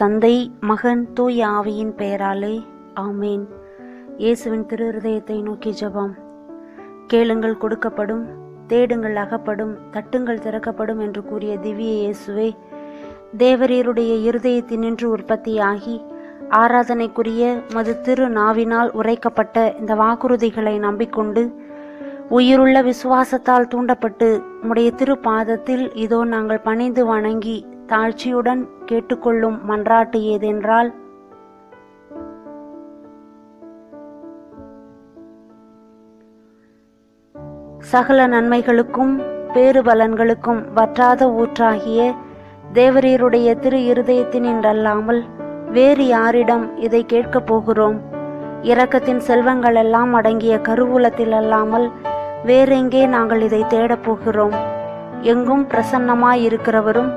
தந்தை, மகன், தூய ஆவியின் பெயராலே ஆமேன். இயேசுவின் திரு இருதயத்தை நோக்கி ஜெபம். கேளுங்கள் கொடுக்கப்படும், தேடுங்கள் அகப்படும், தட்டுங்கள் திறக்கப்படும் என்று கூறிய திவ்ய இயேசுவே, தேவரீருடைய இருதயத்தினின்று உற்பத்தியாகி ஆராதனைக்குரிய மது திரு நாவினால் உரைக்கப்பட்ட இந்த வாக்குறுதிகளை நம்பிக்கொண்டு உயிருள்ள விசுவாசத்தால் தூண்டப்பட்டு உம்முடைய திரு பாதத்தில் இதோ நாங்கள் பணிந்து வணங்கி தாழ்ச்சியுடன் கேட்டுக்கொள்ளும் மன்றாட்டு ஏதென்றால், சகல நன்மைகளுக்கும் பேறுபலன்களுக்கும் வற்றாத ஊற்றாகிய தேவரீருடைய திரு இருதயத்தினின்றல்லாமல் வேறு யாரிடம் இதை கேட்கப் போகிறோம்? இரக்கத்தின் செல்வங்கள் எல்லாம் அடங்கிய கருவூலத்தில் அல்லாமல் வேறெங்கே நாங்கள் இதை தேடப் போகிறோம்? எங்கும் பிரசன்னமாயிருக்கிறவரும்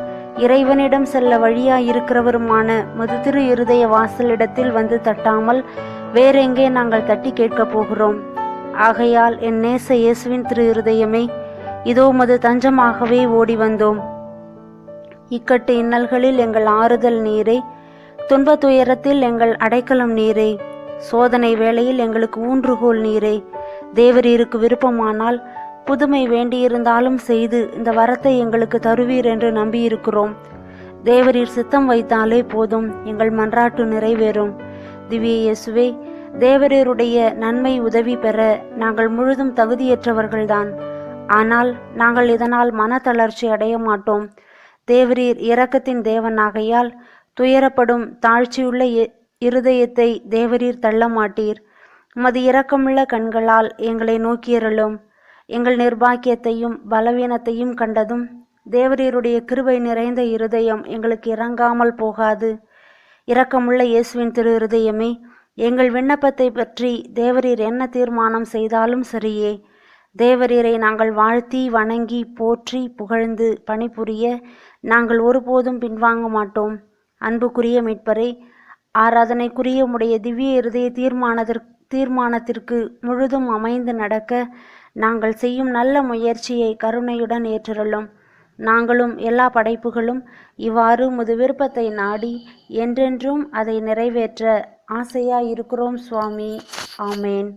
இறைவனிடம் செல்ல வழியாயிருக்கிறவருமான மது திரு இருதய வாசலிடத்தில் வந்து தட்டாமல் வேறெங்கே நாங்கள் தட்டி கேட்கப் போகிறோம்? ஆகையால் என் நேச இயேசுவின் திரு இருதயமே, இதோ மது தஞ்சமாகவே ஓடி வந்தோம். இக்கட்டு இன்னல்களில் எங்கள் ஆறுதல் நீரே, துன்ப துயரத்தில் எங்கள் அடைக்கலம் நீரே, சோதனை வேளையில் எங்களுக்கு ஊன்றுகோல் நீரே. தேவரீருக்கு விருப்பமானால் புதுமை வேண்டியிருந்தாலும் செய்து இந்த வரத்தை எங்களுக்கு தருவீர் என்று நம்பியிருக்கிறோம். தேவரீர் சித்தம் வைத்தாலே போதும், எங்கள் மன்றாட்டு நிறைவேறும். திவ்ய இயேசுவே, தேவரீருடைய நன்மை உதவி பெற நாங்கள் முழுதும் தகுதியற்றவர்கள்தான். ஆனால் நாங்கள் இதனால் மனத்தளர்ச்சி அடைய மாட்டோம். தேவரீர் இரக்கத்தின் தேவனாகையால் துயரப்படும் தாழ்ச்சியுள்ள இருதயத்தை தேவரீர் தள்ள மாட்டீர். உமது இரக்கமுள்ள கண்களால் எங்களை நோக்கியருளும். எங்கள் நிர்பாக்கியத்தையும் பலவீனத்தையும் கண்டதும் தேவரீருடைய கிருபை நிறைந்த இருதயம் எங்களுக்கு இறங்காமல் போகாது. இரக்கமுள்ள இயேசுவின் திரு இருதயமே, எங்கள் விண்ணப்பத்தை பற்றி தேவரீர் என்ன தீர்மானம் செய்தாலும் சரியே. தேவரீரை நாங்கள் வாழ்த்தி வணங்கி போற்றி புகழ்ந்து பணிபுரிய நாங்கள் ஒருபோதும் பின்வாங்க மாட்டோம். அன்புக்குரிய மீட்பரே, ஆராதனைக்குரிய உம்முடைய திவ்ய இருதய தீர்மானத்திற்கு முழுதும் அமைந்து நடக்க நாங்கள் செய்யும் நல்ல முயற்சியை கருணையுடன் ஏற்றருளும். நாங்களும் எல்லா படைப்புகளும் இவ்வாறு உமது விருப்பத்தை நாடி என்றென்றும் அதை நிறைவேற்ற ஆசையாயிருக்கிறோம் சுவாமி. ஆமேன்.